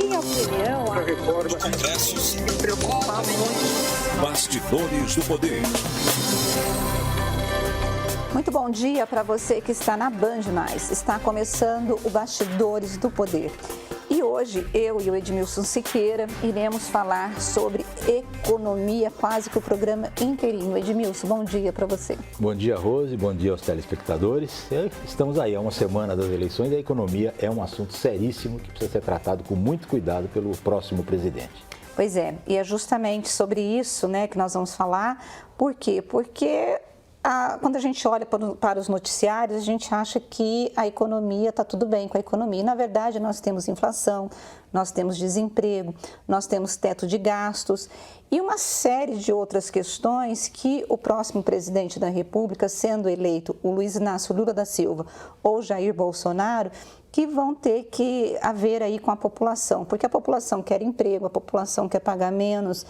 minha opinião, a reforma do Congresso me preocupa muito. Bastidores do Poder. Muito bom dia para você que está na Band+. Está começando o Bastidores do Poder. E hoje, eu e o Edmilson Siqueira iremos falar sobre economia, quase que o programa inteirinho. Edmilson, bom dia para você. Bom dia, Rose, bom dia aos telespectadores. Estamos aí, há uma semana das eleições e a economia é um assunto seríssimo que precisa ser tratado com muito cuidado pelo próximo presidente. Pois é, e é justamente sobre isso, né, que nós vamos falar. Por quê? Porque quando a gente olha para os noticiários, a gente acha que a economia está tudo bem com a economia. E, na verdade, nós temos inflação, nós temos desemprego, nós temos teto de gastos e uma série de outras questões que o próximo presidente da República, sendo eleito o Luiz Inácio Lula da Silva ou Jair Bolsonaro, que vão ter que haver aí com a população, porque a população quer emprego, a população quer pagar menos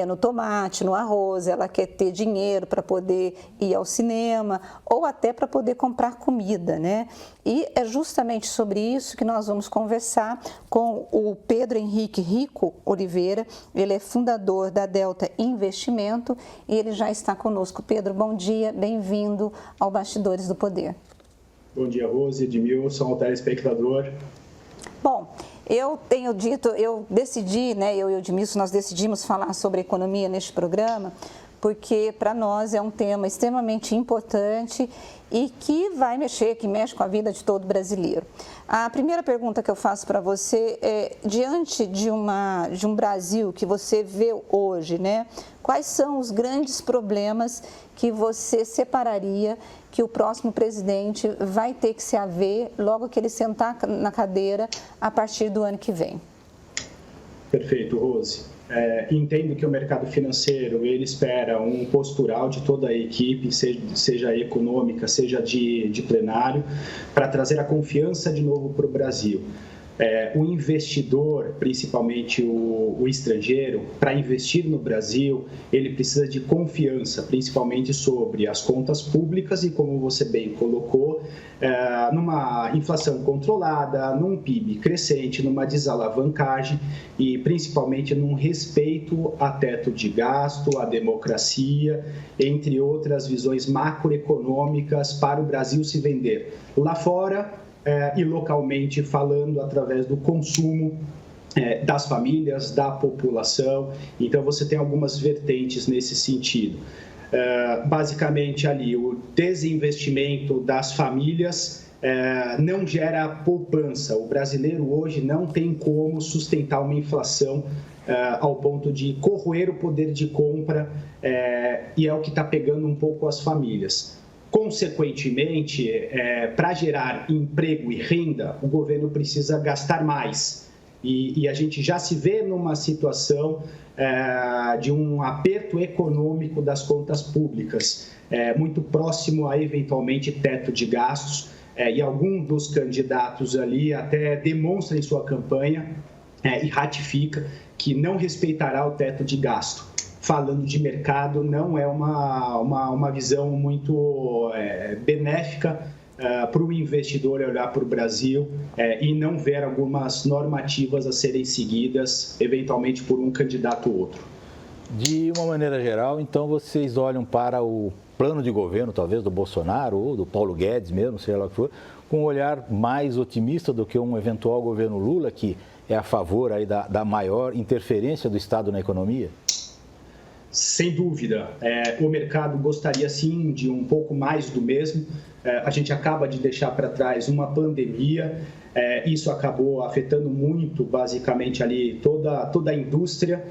no tomate, no arroz, ela quer ter dinheiro para poder ir ao cinema ou até para poder comprar comida, né? E é justamente sobre isso que nós vamos conversar com o Pedro Henrique Rico Oliveira. Ele é fundador da Delta Investimento e ele já está conosco. Pedro, bom dia, bem-vindo ao Bastidores do Poder. Bom dia, Rose, Edmilson, telespectador. Bom, eu decidi, né, eu e o Edmilson, nós decidimos falar sobre economia neste programa, porque para nós é um tema extremamente importante e que mexe com a vida de todo brasileiro. A primeira pergunta que eu faço para você é, diante de um Brasil que você vê hoje, né, quais são os grandes problemas que você separaria que o próximo presidente vai ter que se haver logo que ele sentar na cadeira a partir do ano que vem? Perfeito, Rose. Entendo que o mercado financeiro ele espera um postural de toda a equipe, seja econômica, seja de plenário, para trazer a confiança de novo para o Brasil. O investidor, principalmente o estrangeiro, para investir no Brasil, ele precisa de confiança, principalmente sobre as contas públicas e, como você bem colocou, numa inflação controlada, num PIB crescente, numa desalavancagem e, principalmente, num respeito a teto de gasto, à democracia, entre outras visões macroeconômicas para o Brasil se vender lá fora, e localmente falando através do consumo das famílias, da população. Então, você tem algumas vertentes nesse sentido. Basicamente, ali, o desinvestimento das famílias não gera poupança. O brasileiro hoje não tem como sustentar uma inflação ao ponto de corroer o poder de compra e é o que está pegando um pouco as famílias. Consequentemente, para gerar emprego e renda, o governo precisa gastar mais. E a gente já se vê numa situação de um aperto econômico das contas públicas, muito próximo a, eventualmente, teto de gastos. E algum dos candidatos ali até demonstra em sua campanha e ratifica que não respeitará o teto de gasto. Falando de mercado, não é uma visão muito benéfica para o investidor olhar para o Brasil e não ver algumas normativas a serem seguidas, eventualmente por um candidato ou outro. De uma maneira geral, então, vocês olham para o plano de governo, talvez, do Bolsonaro ou do Paulo Guedes mesmo, seja lá o que for, com um olhar mais otimista do que um eventual governo Lula, que é a favor aí da maior interferência do Estado na economia? Sem dúvida, o mercado gostaria sim de um pouco mais do mesmo. A gente acaba de deixar para trás uma pandemia, isso acabou afetando muito, basicamente, ali toda a indústria.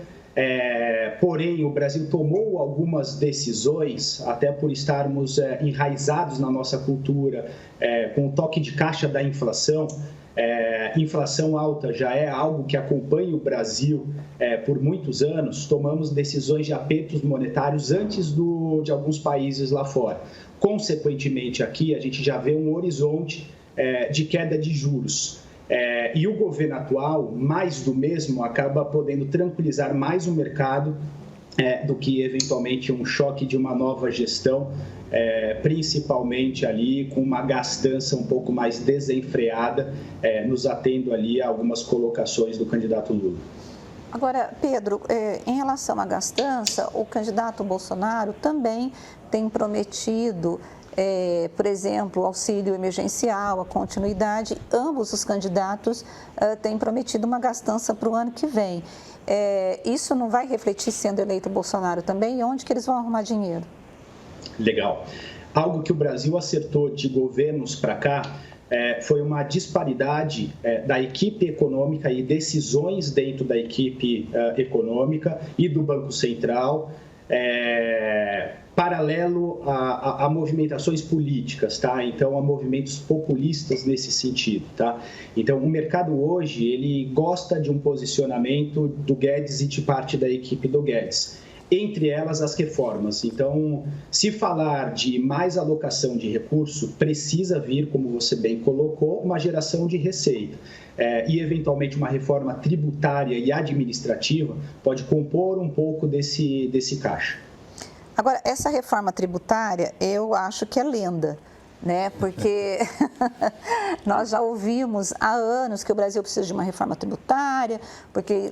Porém, o Brasil tomou algumas decisões, até por estarmos enraizados na nossa cultura, com o toque de caixa da inflação. Inflação alta já é algo que acompanha o Brasil por muitos anos. Tomamos decisões de apertos monetários antes de alguns países lá fora. Consequentemente, aqui a gente já vê um horizonte de queda de juros. E o governo atual, mais do mesmo, acaba podendo tranquilizar mais o mercado do que eventualmente um choque de uma nova gestão, principalmente ali com uma gastança um pouco mais desenfreada, nos atendo ali a algumas colocações do candidato Lula. Agora, Pedro, em relação à gastança, o candidato Bolsonaro também tem prometido, por exemplo, o auxílio emergencial, a continuidade. Ambos os candidatos têm prometido uma gastança para o ano que vem. Isso não vai refletir sendo eleito o Bolsonaro também? E onde que eles vão arrumar dinheiro? Legal. Algo que o Brasil acertou de governos para cá foi uma disparidade da equipe econômica e decisões dentro da equipe econômica e do Banco Central, paralelo a movimentações políticas, tá? Então, a movimentos populistas nesse sentido, tá? Então, o mercado hoje, ele gosta de um posicionamento do Guedes e de parte da equipe do Guedes, entre elas as reformas. Então, se falar de mais alocação de recurso, precisa vir, como você bem colocou, uma geração de receita. E, eventualmente, uma reforma tributária e administrativa pode compor um pouco desse caixa. Agora, essa reforma tributária, eu acho que é lenda, né? Porque nós já ouvimos há anos que o Brasil precisa de uma reforma tributária,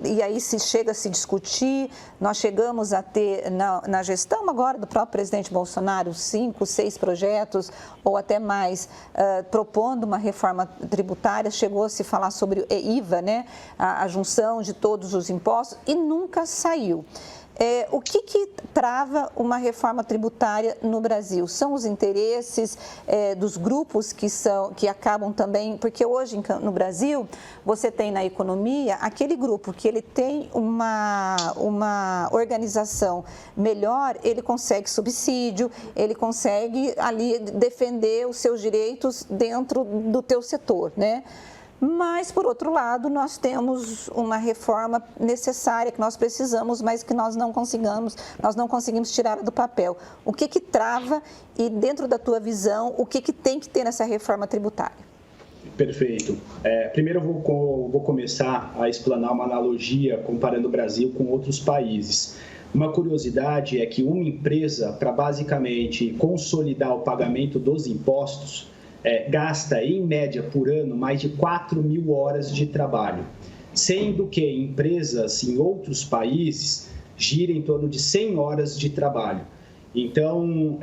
e aí se chega a se discutir. Nós chegamos a ter, na gestão agora do próprio presidente Bolsonaro, 5, 6 projetos ou até mais, propondo uma reforma tributária. Chegou a se falar sobre IVA, né? A junção de todos os impostos, e nunca saiu. O que trava uma reforma tributária no Brasil? São os interesses dos grupos que acabam também, porque hoje no Brasil você tem na economia aquele grupo que ele tem uma organização melhor, ele consegue subsídio, ele consegue ali defender os seus direitos dentro do teu setor, né? Mas, por outro lado, nós temos uma reforma necessária que nós precisamos, mas que nós não conseguimos tirar do papel. O que trava e, dentro da tua visão, o que tem que ter nessa reforma tributária? Perfeito. Primeiro eu vou começar a explanar uma analogia comparando o Brasil com outros países. Uma curiosidade é que uma empresa, para basicamente consolidar o pagamento dos impostos, gasta, em média, por ano, mais de 4.000 horas de trabalho, sendo que empresas em outros países giram em torno de 100 horas de trabalho. Então,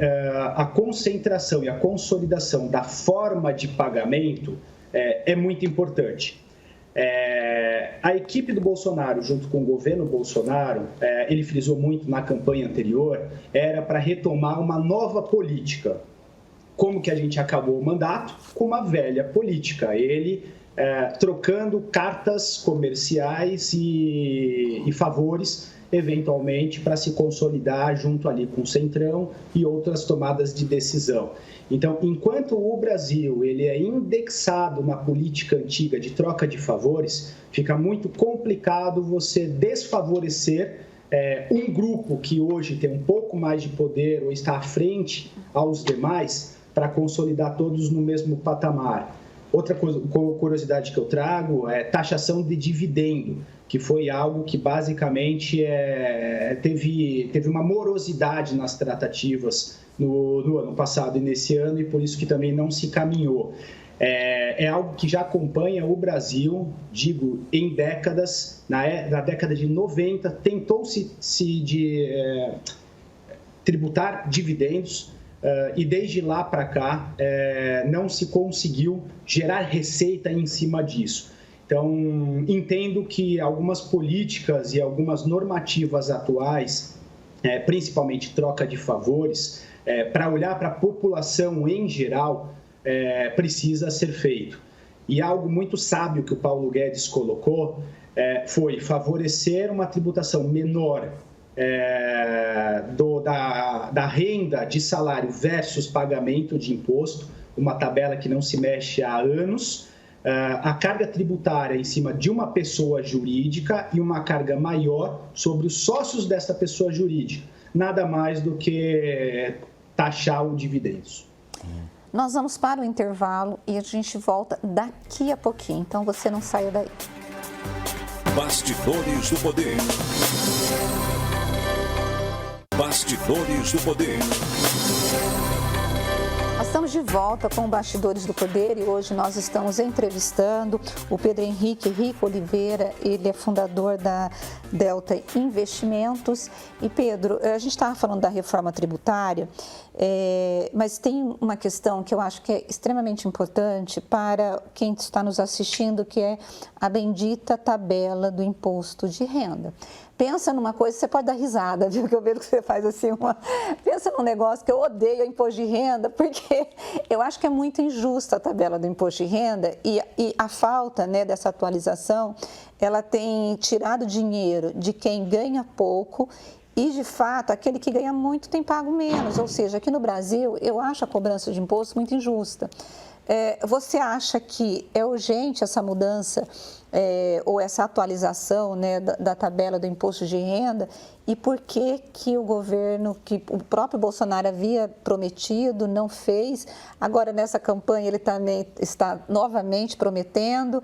a concentração e a consolidação da forma de pagamento é muito importante. A equipe do Bolsonaro, junto com o governo Bolsonaro, ele frisou muito na campanha anterior, era para retomar uma nova política. Como que a gente acabou o mandato? Com uma velha política, ele trocando cartas comerciais e favores, eventualmente, para se consolidar junto ali com o Centrão e outras tomadas de decisão. Então, enquanto o Brasil ele é indexado na política antiga de troca de favores, fica muito complicado você desfavorecer um grupo que hoje tem um pouco mais de poder ou está à frente aos demais, para consolidar todos no mesmo patamar. Outra curiosidade que eu trago é taxação de dividendo, que foi algo que basicamente teve uma morosidade nas tratativas no ano passado e nesse ano, e por isso que também não se caminhou. É algo que já acompanha o Brasil, digo, em décadas. Na década de 90, tentou-se tributar dividendos, e desde lá para cá não se conseguiu gerar receita em cima disso. Então, entendo que algumas políticas e algumas normativas atuais, principalmente troca de favores, para olhar para a população em geral, precisa ser feito. E algo muito sábio que o Paulo Guedes colocou foi favorecer uma tributação menor da renda de salário versus pagamento de imposto, uma tabela que não se mexe há anos, a carga tributária em cima de uma pessoa jurídica e uma carga maior sobre os sócios dessa pessoa jurídica, nada mais do que taxar os dividendos. Nós vamos para o intervalo e a gente volta daqui a pouquinho, então você não saia daí. Bastidores do Poder. Bastidores do Poder. Estamos de volta com o Bastidores do Poder e hoje nós estamos entrevistando o Pedro Henrique Oliveira, ele é fundador da Delta Investimentos. E Pedro, a gente estava falando da reforma tributária, mas tem uma questão que eu acho que é extremamente importante para quem está nos assistindo, que é a bendita tabela do imposto de renda. Pensa numa coisa, você pode dar risada, viu? Que eu vejo que você faz assim Pensa num negócio que eu odeio, o imposto de renda, porque eu acho que é muito injusta a tabela do imposto de renda e a falta, né, dessa atualização, ela tem tirado dinheiro de quem ganha pouco e, de fato, aquele que ganha muito tem pago menos. Ou seja, aqui no Brasil, eu acho a cobrança de imposto muito injusta. Você acha que é urgente essa mudança ou essa atualização, né, da tabela do imposto de renda? E por que o governo, que o próprio Bolsonaro havia prometido, não fez? Agora, nessa campanha, ele também está novamente prometendo.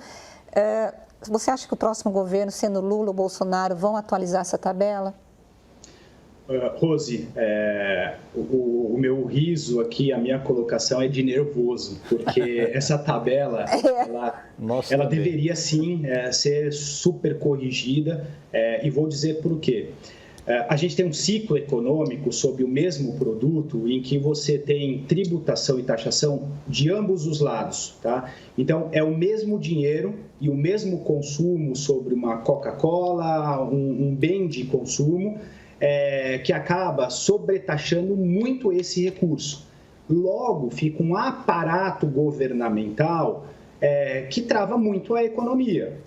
Você acha que o próximo governo, sendo Lula ou Bolsonaro, vão atualizar essa tabela? Rose, o meu riso aqui, a minha colocação é de nervoso, porque essa tabela, ela deveria sim ser super corrigida, e vou dizer por quê. A gente tem um ciclo econômico sobre o mesmo produto em que você tem tributação e taxação de ambos os lados, tá? Então, é o mesmo dinheiro e o mesmo consumo sobre uma Coca-Cola, um bem de consumo, que acaba sobretaxando muito esse recurso. Logo, fica um aparato governamental que trava muito a economia.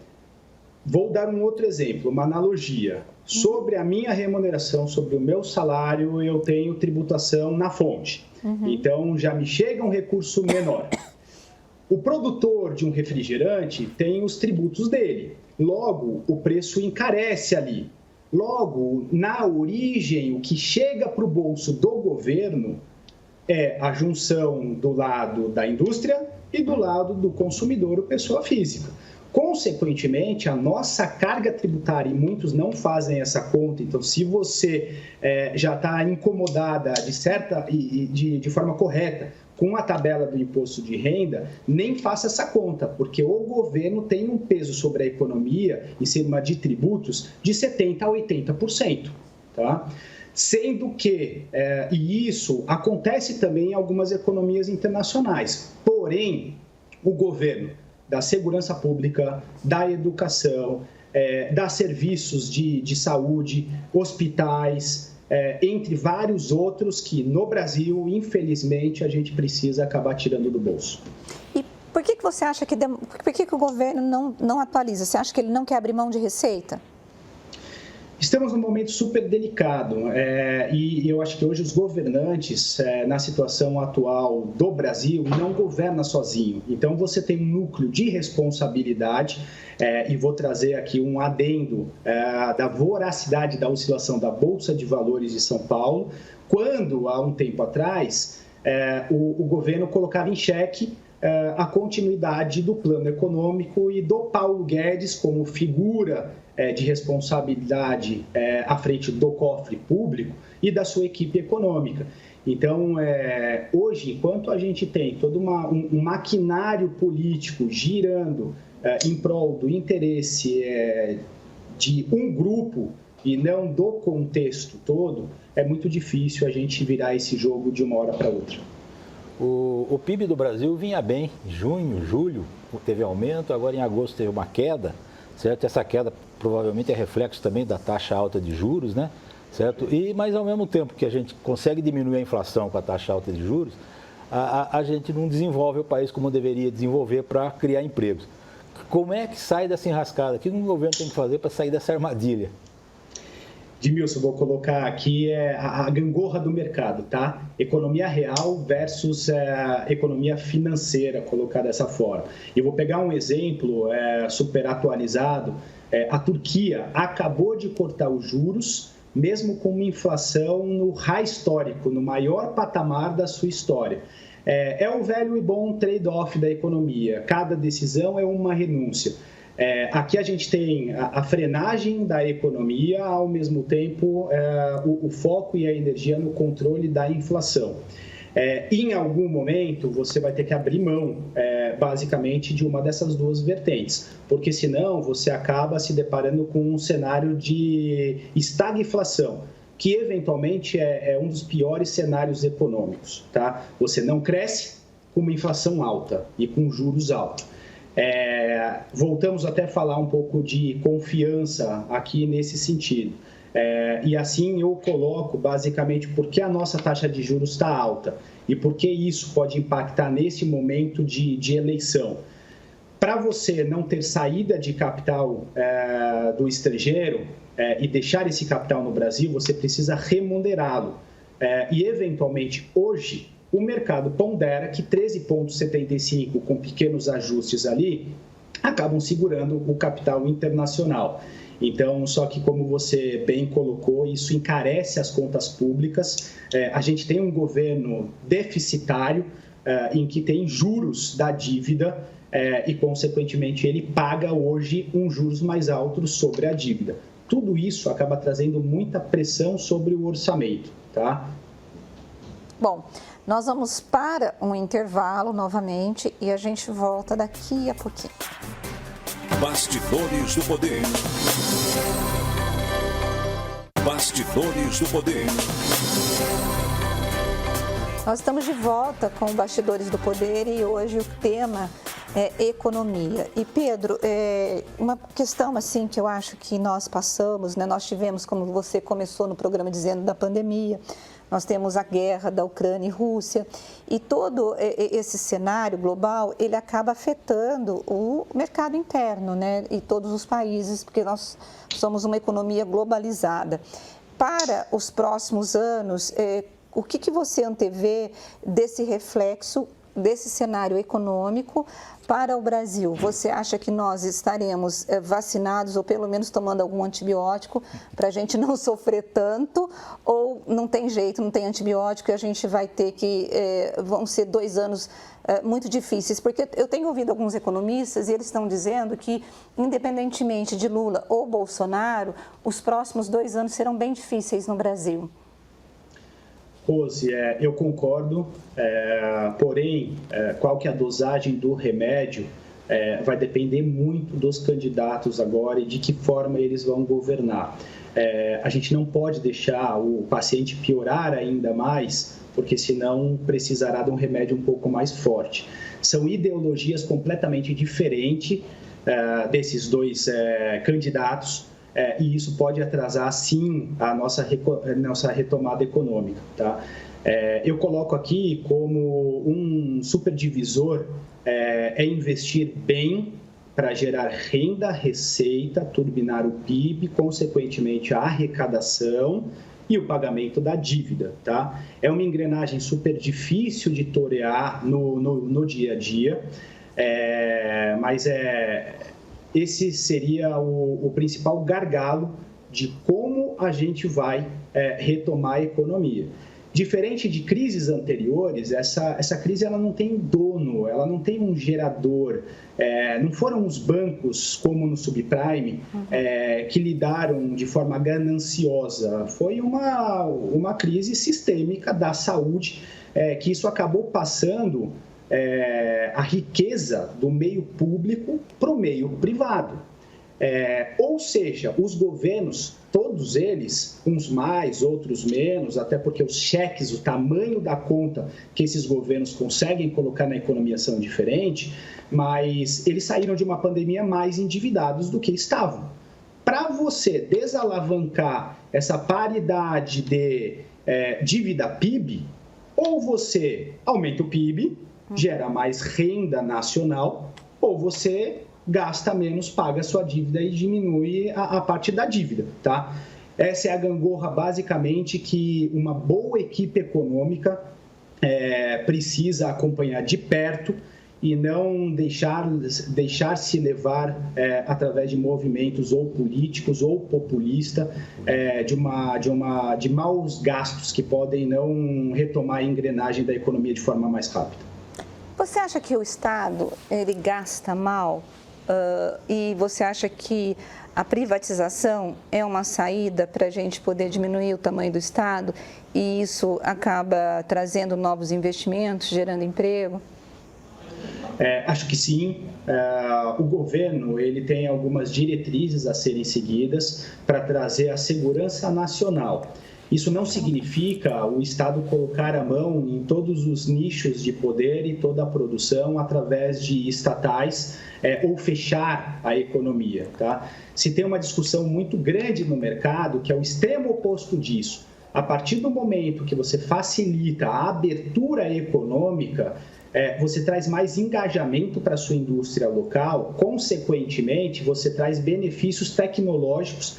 Vou dar um outro exemplo, uma analogia. Sobre a minha remuneração, sobre o meu salário, eu tenho tributação na fonte. Então, já me chega um recurso menor. O produtor de um refrigerante tem os tributos dele. Logo, o preço encarece ali. Logo, na origem, o que chega para o bolso do governo é a junção do lado da indústria e do lado do consumidor, ou pessoa física. Consequentemente, a nossa carga tributária, e muitos não fazem essa conta, então se você já está incomodada de forma correta com a tabela do imposto de renda, nem faça essa conta, porque o governo tem um peso sobre a economia, em cima de tributos, de 70% a 80%. Tá? Sendo que, e isso acontece também em algumas economias internacionais, porém, o governo da segurança pública, da educação, dá serviços de saúde, hospitais, entre vários outros que no Brasil, infelizmente, a gente precisa acabar tirando do bolso. E por que você acha que o governo não atualiza? Você acha que ele não quer abrir mão de receita? Estamos num momento super delicado e eu acho que hoje os governantes, na situação atual do Brasil, não governam sozinho. Então, você tem um núcleo de responsabilidade e vou trazer aqui um adendo da voracidade da oscilação da Bolsa de Valores de São Paulo, quando, há um tempo atrás, o governo colocava em xeque a continuidade do plano econômico e do Paulo Guedes como figura de responsabilidade à frente do cofre público e da sua equipe econômica. Então, hoje, enquanto a gente tem todo um maquinário político girando em prol do interesse de um grupo e não do contexto todo, é muito difícil a gente virar esse jogo de uma hora para outra. O PIB do Brasil vinha bem, em junho, julho, teve aumento, agora em agosto teve uma queda, certo? Essa queda provavelmente é reflexo também da taxa alta de juros, né? Certo? Mas ao mesmo tempo que a gente consegue diminuir a inflação com a taxa alta de juros, a gente não desenvolve o país como deveria desenvolver para criar empregos. Como é que sai dessa enrascada? O que o governo tem que fazer para sair dessa armadilha? Edmilson, vou colocar aqui a gangorra do mercado, tá? Economia real versus economia financeira, colocar dessa forma. Eu vou pegar um exemplo super atualizado. A Turquia acabou de cortar os juros, mesmo com uma inflação no high histórico, no maior patamar da sua história. É o velho e bom trade-off da economia. Cada decisão é uma renúncia. Aqui a gente tem a frenagem da economia, ao mesmo tempo o foco e a energia no controle da inflação. Em algum momento, você vai ter que abrir mão, basicamente, de uma dessas duas vertentes, porque senão você acaba se deparando com um cenário de estagflação, que eventualmente é um dos piores cenários econômicos. Tá? Você não cresce com uma inflação alta e com juros altos. Voltamos até a falar um pouco de confiança aqui nesse sentido. E assim eu coloco basicamente por que a nossa taxa de juros está alta e por que isso pode impactar nesse momento de eleição. Para você não ter saída de capital do estrangeiro e deixar esse capital no Brasil, você precisa remunerá-lo. E eventualmente hoje o mercado pondera que 13,75 com pequenos ajustes ali acabam segurando o capital internacional. Então, só que como você bem colocou, isso encarece as contas públicas. A gente tem um governo deficitário em que tem juros da dívida e, consequentemente, ele paga hoje juros mais altos sobre a dívida. Tudo isso acaba trazendo muita pressão sobre o orçamento, tá? Bom, nós vamos para um intervalo novamente e a gente volta daqui a pouquinho. Bastidores do Poder. Bastidores do Poder. Nós estamos de volta com o Bastidores do Poder e hoje o tema é economia. E Pedro, uma questão assim que eu acho que nós passamos, né? Nós tivemos, como você começou no programa dizendo, da pandemia. Nós temos a guerra da Ucrânia e Rússia e todo esse cenário global, ele acaba afetando o mercado interno, né? E todos os países, porque nós somos uma economia globalizada. Para os próximos anos, o que você antevê desse reflexo, desse cenário econômico para o Brasil? Você acha que nós estaremos vacinados ou pelo menos tomando algum antibiótico para a gente não sofrer tanto, ou não tem jeito, não tem antibiótico e a gente vai ter que, vão ser 2 anos muito difíceis? Porque eu tenho ouvido alguns economistas e eles estão dizendo que, independentemente de Lula ou Bolsonaro, os próximos 2 anos serão bem difíceis no Brasil. Rose, eu concordo, porém, qual que é a dosagem do remédio vai depender muito dos candidatos agora e de que forma eles vão governar. A gente não pode deixar o paciente piorar ainda mais, porque senão precisará de um remédio um pouco mais forte. São ideologias completamente diferentes desses dois candidatos. E isso pode atrasar, sim, a nossa retomada econômica. Tá? Eu coloco aqui como um superdivisor investir bem para gerar renda, receita, turbinar o PIB, consequentemente a arrecadação e o pagamento da dívida. Tá? É uma engrenagem super difícil de torear no dia a dia, mas esse seria o principal gargalo de como a gente vai retomar a economia. Diferente de crises anteriores, essa crise ela não tem dono, ela não tem um gerador. Não foram os bancos, como no subprime, que lidaram de forma gananciosa. Foi uma crise sistêmica da saúde, que isso acabou passando a riqueza do meio público para o meio privado. Ou seja, os governos, todos eles, uns mais, outros menos, até porque os cheques, o tamanho da conta que esses governos conseguem colocar na economia são diferentes, mas eles saíram de uma pandemia mais endividados do que estavam. Para você desalavancar essa paridade de dívida PIB, ou você aumenta o PIB, gera mais renda nacional, ou você gasta menos, paga a sua dívida e diminui a parte da dívida, tá? Essa é a gangorra, basicamente, que uma boa equipe econômica precisa acompanhar de perto e não deixar-se levar através de movimentos ou políticos ou populistas de maus gastos que podem não retomar a engrenagem da economia de forma mais rápida. Você acha que o Estado ele gasta mal e você acha que a privatização é uma saída para a gente poder diminuir o tamanho do Estado e isso acaba trazendo novos investimentos, gerando emprego? Acho que sim. O governo ele tem algumas diretrizes a serem seguidas para trazer a segurança nacional. Isso não significa o Estado colocar a mão em todos os nichos de poder e toda a produção através de estatais ou fechar a economia. Tá? Se tem uma discussão muito grande no mercado que é o extremo oposto disso. A partir do momento que você facilita a abertura econômica, você traz mais engajamento para a sua indústria local, consequentemente, você traz benefícios tecnológicos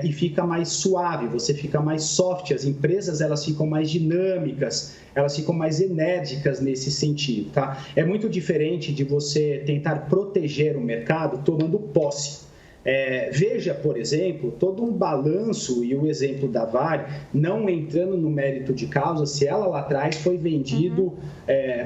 e fica mais suave, você fica mais soft, as empresas elas ficam mais dinâmicas, elas ficam mais enérgicas nesse sentido. Tá? É muito diferente de você tentar proteger o mercado tomando posse. Veja, por exemplo, todo um balanço e o exemplo da Vale, não entrando no mérito de causa, se ela lá atrás foi vendido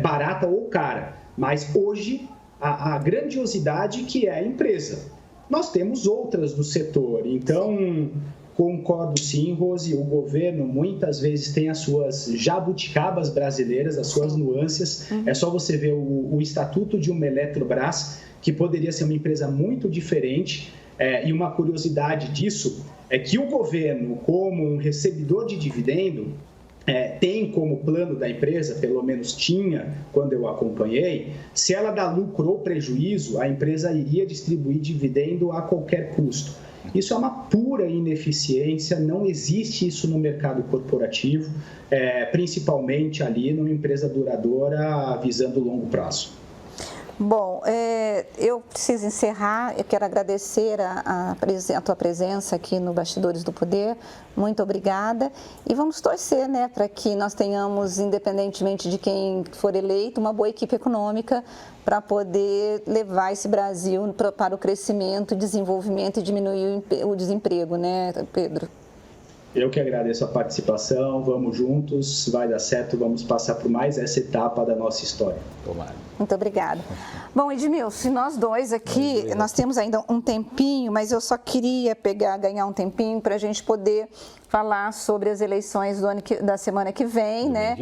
barata ou cara. Mas hoje, a grandiosidade que é a empresa. Nós temos outras do setor, então concordo sim, Rose, o governo muitas vezes tem as suas jabuticabas brasileiras, as suas nuances. É só você ver o estatuto de uma Eletrobras, que poderia ser uma empresa muito diferente. E uma curiosidade disso é que o governo, como um recebedor de dividendo, tem como plano da empresa, pelo menos tinha quando eu acompanhei, se ela dá lucro ou prejuízo, a empresa iria distribuir dividendo a qualquer custo. Isso é uma pura ineficiência, não existe isso no mercado corporativo, principalmente ali numa empresa duradoura visando o longo prazo. Bom, eu preciso encerrar, eu quero agradecer a tua presença aqui no Bastidores do Poder, muito obrigada e vamos torcer, né, para que nós tenhamos, independentemente de quem for eleito, uma boa equipe econômica para poder levar esse Brasil para o crescimento, desenvolvimento e diminuir o desemprego, né, Pedro? Eu que agradeço a participação, vamos juntos, vai dar certo, vamos passar por mais essa etapa da nossa história. Tomara. Muito obrigada. Bom, Edmilson, nós dois aqui, nós temos ainda um tempinho, mas eu só queria ganhar um tempinho para a gente poder falar sobre as eleições da semana que vem, né?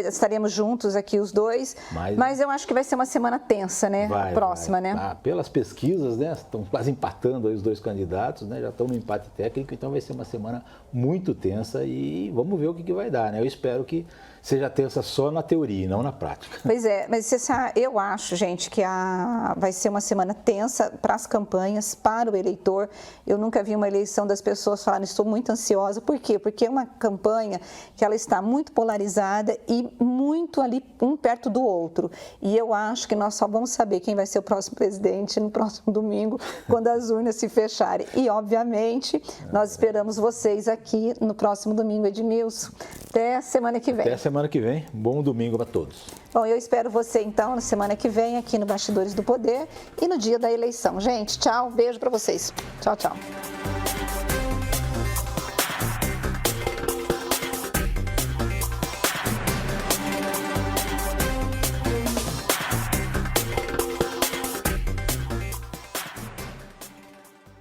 Estaremos juntos aqui os dois, mas eu acho que vai ser uma semana tensa, né? A próxima, né? Pelas pesquisas, né? Estão quase empatando aí os dois candidatos, né? Já estão no empate técnico, então vai ser uma semana muito tensa e vamos ver o que vai dar, né? Eu espero que seja tensa só na teoria e não na prática. Pois é, mas eu acho, gente, que vai ser uma semana tensa para as campanhas, para o eleitor. Eu nunca vi uma eleição das pessoas falarem, estou muito ansiosa. Por quê? Porque é uma campanha que ela está muito polarizada e muito ali, um perto do outro. E eu acho que nós só vamos saber quem vai ser o próximo presidente no próximo domingo, quando as urnas se fecharem. E, obviamente, nós esperamos vocês aqui no próximo domingo, Edmilson. Até a semana que vem. Até a semana que vem. Bom domingo para todos. Bom, eu espero você, então, na semana que vem, aqui no Bastidores do Poder e no dia da eleição. Gente, tchau. Beijo para vocês. Tchau, tchau.